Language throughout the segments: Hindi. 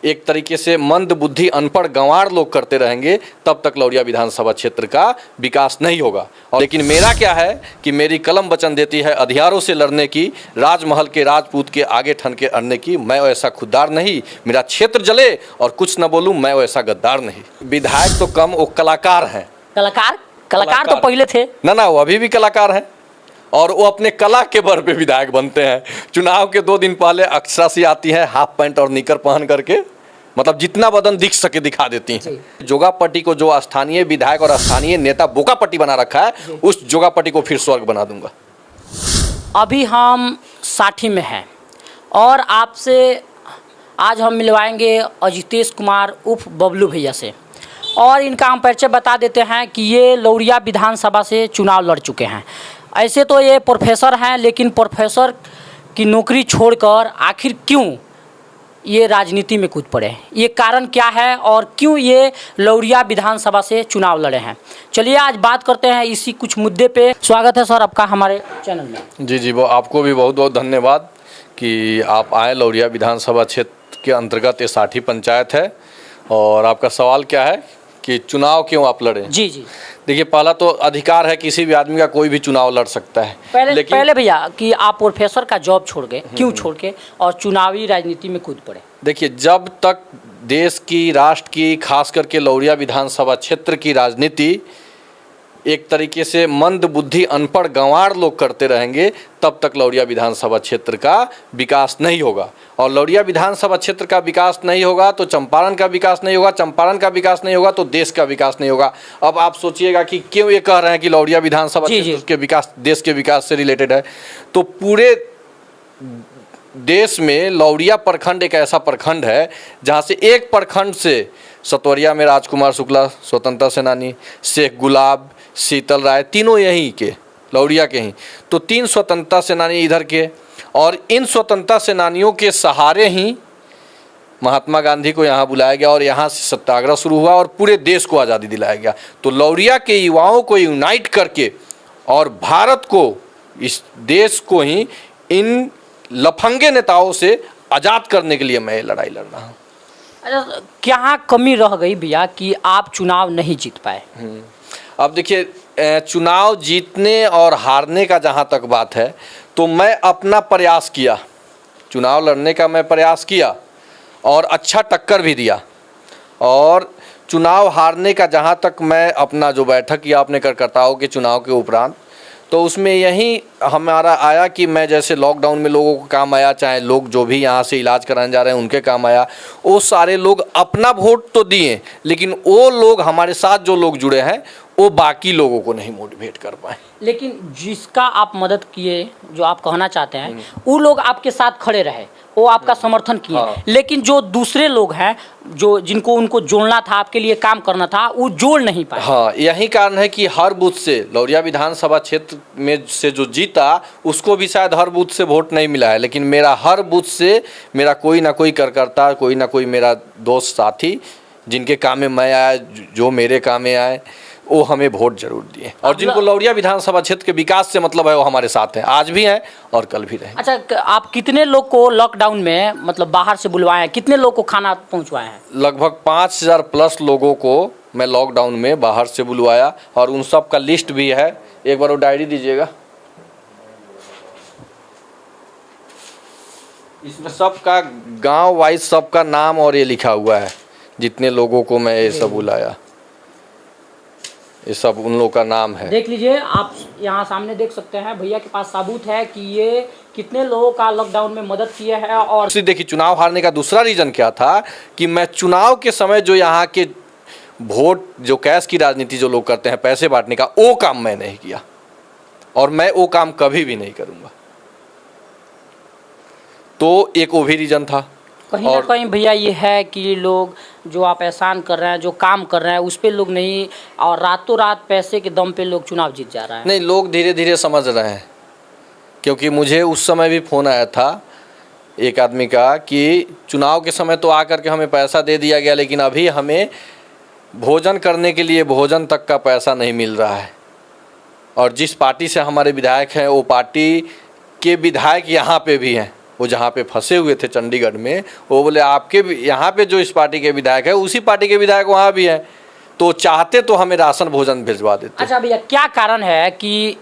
एक तरीके से मंद बुद्धि अनपढ़ गंवार लोग करते रहेंगे, तब तक लौरिया विधानसभा क्षेत्र का विकास नहीं होगा। और लेकिन मेरा क्या है कि मेरी कलम वचन देती है अधियारों से लड़ने की, राजमहल के राजपूत के आगे ठन के अड़ने की। मैं वैसा खुददार नहीं, मेरा क्षेत्र जले और कुछ न बोलूं, मैं वैसा गद्दार नहीं। विधायक तो कम, वो कलाकार हैं। कलाकार तो पहले थे ना, वो अभी भी कलाकार हैं और वो अपने कला के बल पे विधायक बनते हैं। चुनाव के 2 दिन पहले अक्षरासी आती है हाफ पैंट और निकर पहन करके, मतलब जितना बदन दिख सके दिखा देती हैं। जोगापट्टी को जो स्थानीय विधायक और स्थानीय नेता बोकापट्टी बना रखा है, उस जोगापट्टी को फिर स्वर्ग बना दूंगा। अभी हम साठी में हैं और आपसे आज हम मिलवाएंगे अजितेश कुमार उर्फ बबलू भैया से, और इनका हम परिचय बता देते हैं कि ये लौरिया विधानसभा से चुनाव लड़ चुके हैं। ऐसे तो ये प्रोफेसर हैं, लेकिन प्रोफेसर की नौकरी छोड़कर आखिर क्यों ये राजनीति में कूद पड़े, ये कारण क्या है और क्यों ये लौरिया विधानसभा से चुनाव लड़े हैं, चलिए आज बात करते हैं इसी कुछ मुद्दे पे। स्वागत है सर आपका हमारे चैनल में। जी, वो आपको भी बहुत बहुत धन्यवाद कि आप आए। लौरिया विधानसभा क्षेत्र के अंतर्गत ये साठी पंचायत है और आपका सवाल क्या है कि चुनाव क्यों आप लड़े? जी, देखिए, पहला तो अधिकार है किसी भी आदमी का, कोई भी चुनाव लड़ सकता है। लेकिन पहले भैया कि आप प्रोफेसर का जॉब छोड़ गए, क्यों छोड़ के और चुनावी राजनीति में कूद पड़े? देखिए, जब तक देश की, राष्ट्र की, खास करके लौरिया विधानसभा क्षेत्र की राजनीति एक तरीके से मंद बुद्धि अनपढ़ गंवार लोग करते रहेंगे, तब तक लौरिया विधानसभा क्षेत्र का विकास नहीं होगा। और लौरिया विधानसभा क्षेत्र का विकास नहीं होगा तो चंपारण का विकास नहीं होगा, चंपारण का विकास नहीं होगा तो देश का विकास नहीं होगा। अब आप सोचिएगा कि क्यों ये कह रहे हैं कि लौरिया विधानसभा क्षेत्र के विकास देश के विकास से रिलेटेड है। तो पूरे देश में लौरिया प्रखंड एक ऐसा प्रखंड है जहाँ से एक प्रखंड से सतवरिया में राजकुमार शुक्ला स्वतंत्रता सेनानी, शेख गुलाब, शीतल राय, तीनों यहीं के लौरिया के ही, तो 3 स्वतंत्रता सेनानी इधर के, और इन स्वतंत्रता सेनानियों के सहारे ही महात्मा गांधी को यहाँ बुलाया गया और यहाँ से सत्याग्रह शुरू हुआ और पूरे देश को आज़ादी दिलाया गया। तो लौरिया के युवाओं को यूनाइट करके और भारत को, इस देश को ही इन लफंगे नेताओं से आज़ाद करने के लिए मैं ये लड़ाई लड़ रहा हूँ। अच्छा, क्या कमी रह गई भैया कि आप चुनाव नहीं जीत पाए? अब देखिए, चुनाव जीतने और हारने का जहाँ तक बात है, तो मैं अपना प्रयास किया, चुनाव लड़ने का मैं प्रयास किया और अच्छा टक्कर भी दिया। और चुनाव हारने का जहाँ तक मैं अपना जो बैठक किया अपने कार्यकर्ताओं के चुनाव के उपरांत, तो उसमें यही हमारा आया कि मैं जैसे लॉकडाउन में लोगों को काम आया, चाहे लोग जो भी यहाँ से इलाज कराने जा रहे हैं उनके काम आया, वो सारे लोग अपना वोट तो दिए, लेकिन वो लोग हमारे साथ जो लोग जुड़े हैं वो बाकी लोगों को नहीं मोटिवेट कर पाए। लेकिन जिसका आप मदद किए, जो आप कहना चाहते हैं, वो लोग आपके साथ खड़े रहे, वो आपका समर्थन किए। हाँ। लेकिन जो दूसरे लोग हैं, जो जिनको उनको जोड़ना था, आपके लिए काम करना था, वो जोड़ नहीं पाए। हाँ, यही कारण है कि हर बूथ से लौरिया विधानसभा क्षेत्र में से जो जीता उसको भी शायद हर बूथ से वोट नहीं मिला है, लेकिन मेरा हर बूथ से मेरा कोई ना कोई कार्यकर्ता, कोई ना कोई मेरा दोस्त साथी जिनके काम में मैं आया, जो मेरे काम में आए, वो हमें वोट जरूर दिए। और जिनको लौरिया विधानसभा क्षेत्र के विकास से मतलब है वो हमारे साथ हैं, आज भी हैं और कल भी रहेंगे। अच्छा, आप कितने लोग को लॉकडाउन में मतलब बाहर से बुलवाए हैं, कितने लोग को खाना पहुंचवाए हैं? लगभग 5000 प्लस लोगों को मैं लॉकडाउन में बाहर से बुलवाया और उन सब का लिस्ट भी है। एक बार वो डायरी दीजिएगा, इसमें सबका गांव वाइज सबका नाम और ये लिखा हुआ है, जितने लोगों को मैं ये सब बुलाया, ये सब उन लोगों का नाम है। देख लीजिए, आप यहाँ सामने देख सकते हैं, भैया के पास सबूत है कि ये कितने लोगों का लॉकडाउन में मदद किया है। और देखिए, चुनाव हारने का दूसरा रीजन क्या था कि मैं चुनाव के समय जो यहाँ के वोट, जो कैश की राजनीति जो लोग करते हैं, पैसे बांटने का, वो काम मैं नहीं किया और मैं वो काम कभी भी नहीं करूँगा। तो एक वो भी रीजन था। कहीं ना कहीं भैया ये है कि लोग जो आप एहसान कर रहे हैं, जो काम कर रहे हैं, उस पे लोग नहीं, और रातों रात पैसे के दम पे लोग चुनाव जीत जा रहा है। नहीं, लोग धीरे धीरे समझ रहे हैं, क्योंकि मुझे उस समय भी फ़ोन आया था एक आदमी का कि चुनाव के समय तो आकर के हमें पैसा दे दिया गया, लेकिन अभी हमें भोजन करने के लिए भोजन तक का पैसा नहीं मिल रहा है। और जिस पार्टी से हमारे विधायक हैं, वो पार्टी के विधायक यहाँ पे भी हैं वो जहाँ पे फंसे हुए थे चंडीगढ़ में, वो बोले आपके यहाँ पे जो इस पार्टी के विधायक है उसी पार्टी के विधायक वहाँ भी हैं, तो चाहते तो हमें राशन भोजन भिजवा देते। अच्छा भैया, क्या कारण है कि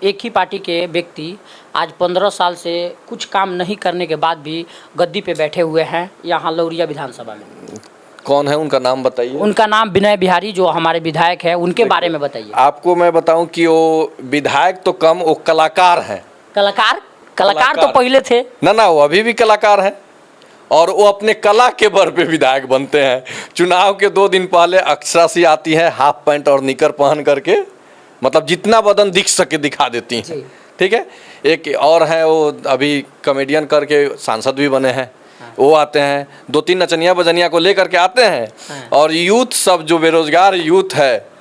एक ही पार्टी के व्यक्ति आज 15 साल से कुछ काम नहीं करने के बाद भी गद्दी पे बैठे हुए हैं यहाँ लौरिया विधानसभा में? कौन है, उनका नाम बताइए। उनका नाम विनय बिहारी, जो हमारे विधायक है, उनके बारे में बताइए। आपको मैं बताऊं कि वो विधायक तो कम, वो कलाकार हैं। कलाकार तो पहले थे ना, वो अभी भी कलाकार हैं और वो अपने कला के बल पे विधायक बनते हैं। चुनाव के 2 दिन पहले अक्षरासी आती है हाफ पैंट और निकर पहन करके, मतलब जितना बदन दिख सके दिखा देती हैं, ठीक है। एक और है, वो अभी कॉमेडियन करके सांसद भी बने हैं, वो आते हैं 2-3 नचनिया बजनिया को लेकर के आते हैं और यूथ सब जो बेरोजगार यूथ है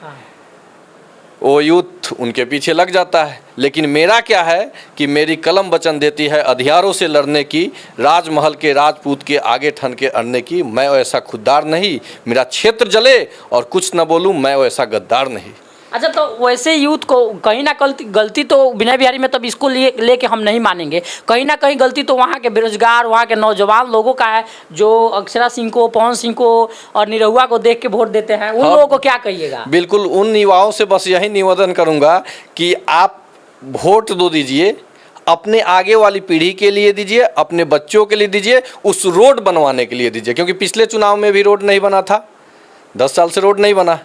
वो यूथ उनके पीछे लग जाता है। लेकिन मेरा क्या है कि मेरी कलम वचन देती है अधियारों से लड़ने की, राजमहल के राजपूत के आगे ठन के अड़ने की। मैं वैसा खुददार नहीं, मेरा क्षेत्र जले और कुछ न बोलूं, मैं वैसा गद्दार नहीं। अच्छा, तो वैसे यूथ को कहीं ना गलती तो विनय बिहारी में, तब इसको लेके हम नहीं मानेंगे, कहीं ना कहीं गलती तो वहाँ के बेरोजगार, वहाँ के नौजवान लोगों का है, जो अक्षरा सिंह को, पवन सिंह को और निरहुआ को देख के वोट देते हैं। उन लोगों को क्या कहिएगा? बिल्कुल, उन युवाओं से बस यही निवेदन करूँगा कि आप वोट दो दीजिए, अपने आगे वाली पीढ़ी के लिए दीजिए, अपने बच्चों के लिए दीजिए, उस रोड बनवाने के लिए दीजिए, क्योंकि पिछले चुनाव में भी रोड नहीं बना था, 10 साल से रोड नहीं बना।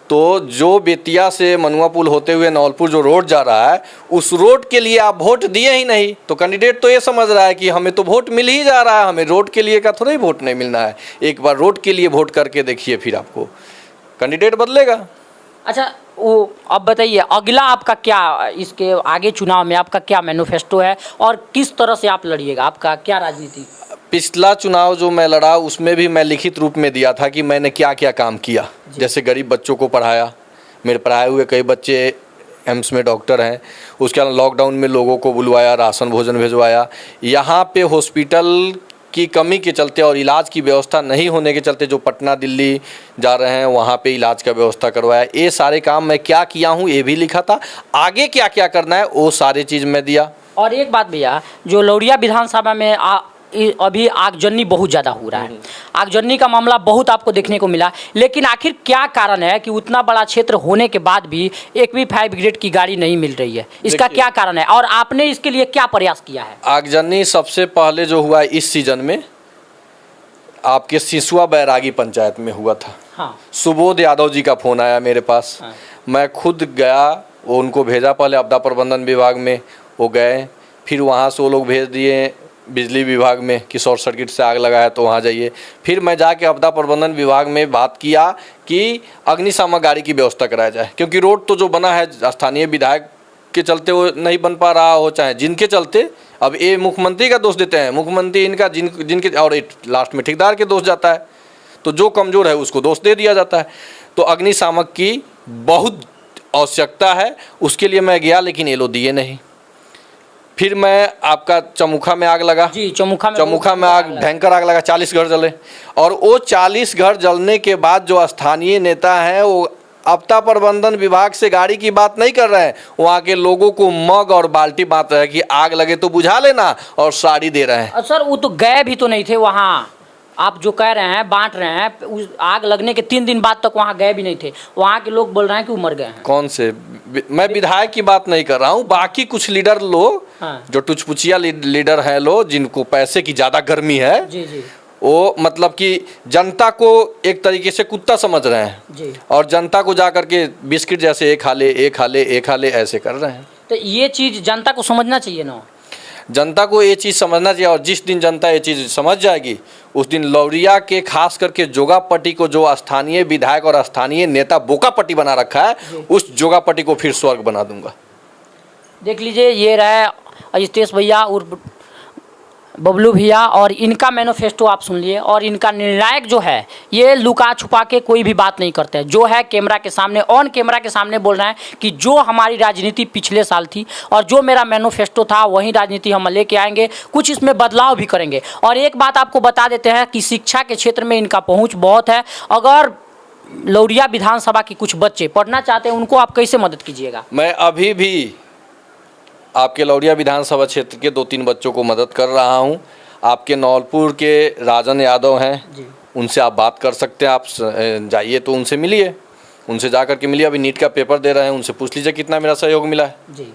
तो जो बेतिया से मनुआ पुल होते हुए नौलपुर जो रोड जा रहा है, उस रोड के लिए आप वोट दिए ही नहीं, तो कैंडिडेट तो ये समझ रहा है कि हमें तो वोट मिल ही जा रहा है, हमें रोड के लिए का थोड़ा ही वोट नहीं मिलना है। एक बार रोड के लिए वोट करके देखिए, फिर आपको कैंडिडेट बदलेगा। अच्छा, वो अब बताइए, अगला आपका क्या, इसके आगे चुनाव में आपका क्या मैनिफेस्टो है और किस तरह से आप लड़िएगा? आपका क्या राजनीति? पिछला चुनाव जो मैं लड़ा उसमें भी मैं लिखित रूप में दिया था कि मैंने क्या क्या काम किया। जैसे गरीब बच्चों को पढ़ाया, मेरे पढ़ाए हुए कई बच्चे एम्स में डॉक्टर हैं। उसके अलावा लॉकडाउन में लोगों को बुलवाया, राशन भोजन भिजवाया। यहाँ पे हॉस्पिटल की कमी के चलते और इलाज की व्यवस्था नहीं होने के चलते जो पटना दिल्ली जा रहे हैं वहाँ पे इलाज का व्यवस्था करवाया। ये सारे काम मैं क्या किया हूँ ये भी लिखा था, आगे क्या क्या करना है वो सारी चीज़ मैं दिया। और एक बात भैया, जो लौरिया विधानसभा में अभी आगजनी बहुत ज़्यादा हो रहा है, आगजनी का मामला बहुत आपको देखने को मिला, लेकिन आखिर क्या कारण है कि उतना बड़ा क्षेत्र होने के बाद भी एक भी फायर ब्रिगेड की गाड़ी नहीं मिल रही है? इसका क्या कारण है और आपने इसके लिए क्या प्रयास किया है? आगजनी सबसे पहले जो हुआ इस सीजन में आपके सिसुआ बैरागी पंचायत में हुआ था। हाँ। सुबोध यादव जी का फ़ोन आया मेरे पास। हाँ। मैं खुद गया, वो उनको भेजा पहले आपदा प्रबंधन विभाग में, वो गए, फिर वहाँ से वो लोग भेज दिए बिजली विभाग में कि शॉर्ट सर्किट से आग लगा है तो वहाँ जाइए। फिर मैं जाके आपदा प्रबंधन विभाग में बात किया कि अग्निशामक गाड़ी की व्यवस्था कराया जाए, क्योंकि रोड तो जो बना है स्थानीय विधायक के चलते वो नहीं बन पा रहा हो, चाहे जिनके चलते। अब ये मुख्यमंत्री का दोष देते हैं, मुख्यमंत्री इनका जिनके और लास्ट में ठेकेदार के दोष जाता है, तो जो कमज़ोर है उसको दोष दे दिया जाता है। तो अग्निशामक की बहुत आवश्यकता है, उसके लिए मैं गया, लेकिन ये लोग दिए नहीं। फिर मैं आपका चमुखा में आग लगा जी, चमुखा में आग, भयंकर आग लगा, 40 घर जले। और वो 40 घर जलने के बाद जो स्थानीय नेता हैं वो आपदा प्रबंधन विभाग से गाड़ी की बात नहीं कर रहे हैं, वहाँ के लोगों को मग और बाल्टी बांट रहे हैं कि आग लगे तो बुझा लेना, और साड़ी दे रहे हैं। सर, वो तो गए भी तो नहीं थे वहाँ, आप जो कह रहे हैं बांट रहे हैं, उस आग लगने के 3 दिन बाद तक वहाँ गए भी नहीं थे। वहाँ के लोग बोल रहे हैं कि वो मर गए हैं। कौन से? मैं विधायक की बात नहीं कर रहा हूँ, बाकी कुछ लीडर लोग, हाँ। जो टुचपुचिया लीडर हैं लोग, जिनको पैसे की ज़्यादा गर्मी है, जी जी, वो मतलब कि जनता को एक तरीके से कुत्ता समझ रहे हैं जी, और जनता को जा करके बिस्किट जैसे एक खा ले ऐसे कर रहे हैं। तो ये चीज़ जनता को समझना चाहिए ना, जनता को ये चीज़ समझना चाहिए। और जिस दिन जनता ये चीज़ समझ जाएगी उस दिन लौरिया के खास करके जोगापट्टी को, जो स्थानीय विधायक और स्थानीय नेता बोकापट्टी बना रखा है, उस जोगापट्टी को फिर स्वर्ग बना दूंगा। देख लीजिए, ये रहे अजितेश भैया और बबलू भैया, और इनका मैनिफेस्टो आप सुन लिए। और इनका निर्णायक जो है, ये लुका छुपा के कोई भी बात नहीं करते हैं, जो है कैमरा के सामने, ऑन कैमरा के सामने बोल रहे हैं कि जो हमारी राजनीति पिछले साल थी और जो मेरा मैनिफेस्टो था वही राजनीति हम लेके आएंगे, कुछ इसमें बदलाव भी करेंगे। और एक बात आपको बता देते हैं कि शिक्षा के क्षेत्र में इनका पहुँच बहुत है। अगर लौरिया विधानसभा की कुछ बच्चे पढ़ना चाहते हैं, उनको आप कैसे मदद कीजिएगा? मैं अभी भी आपके लौरिया विधानसभा क्षेत्र के 2-3 बच्चों को मदद कर रहा हूँ। आपके नौलपुर के राजन यादव हैं जी। उनसे आप बात कर सकते हैं। आप जाइए तो उनसे मिलिए, उनसे जा कर के मिलिए। अभी नीट का पेपर दे रहे हैं, उनसे पूछ लीजिए कितना मेरा सहयोग मिला है। जी।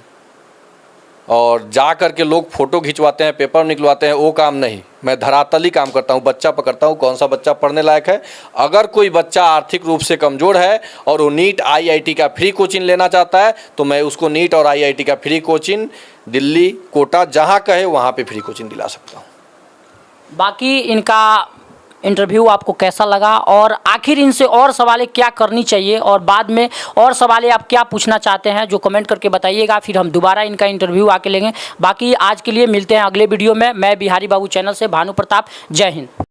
और जा कर के लोग फ़ोटो खिंचवाते हैं, पेपर निकलवाते हैं, वो काम नहीं। मैं धरातली काम करता हूँ, बच्चा पकड़ता हूँ, कौन सा बच्चा पढ़ने लायक है। अगर कोई बच्चा आर्थिक रूप से कमज़ोर है और वो नीट IIT का फ्री कोचिंग लेना चाहता है तो मैं उसको नीट और IIT का फ्री कोचिंग दिल्ली, कोटा, जहाँ कहे वहाँ पे फ्री कोचिंग दिला सकता हूँ। बाकी इनका इंटरव्यू आपको कैसा लगा और आखिर इनसे और सवालें क्या करनी चाहिए और बाद में और सवालें आप क्या पूछना चाहते हैं जो कमेंट करके बताइएगा, फिर हम दोबारा इनका इंटरव्यू आके लेंगे। बाकी आज के लिए मिलते हैं अगले वीडियो में। मैं बिहारी बाबू चैनल से भानु प्रताप, जय हिंद।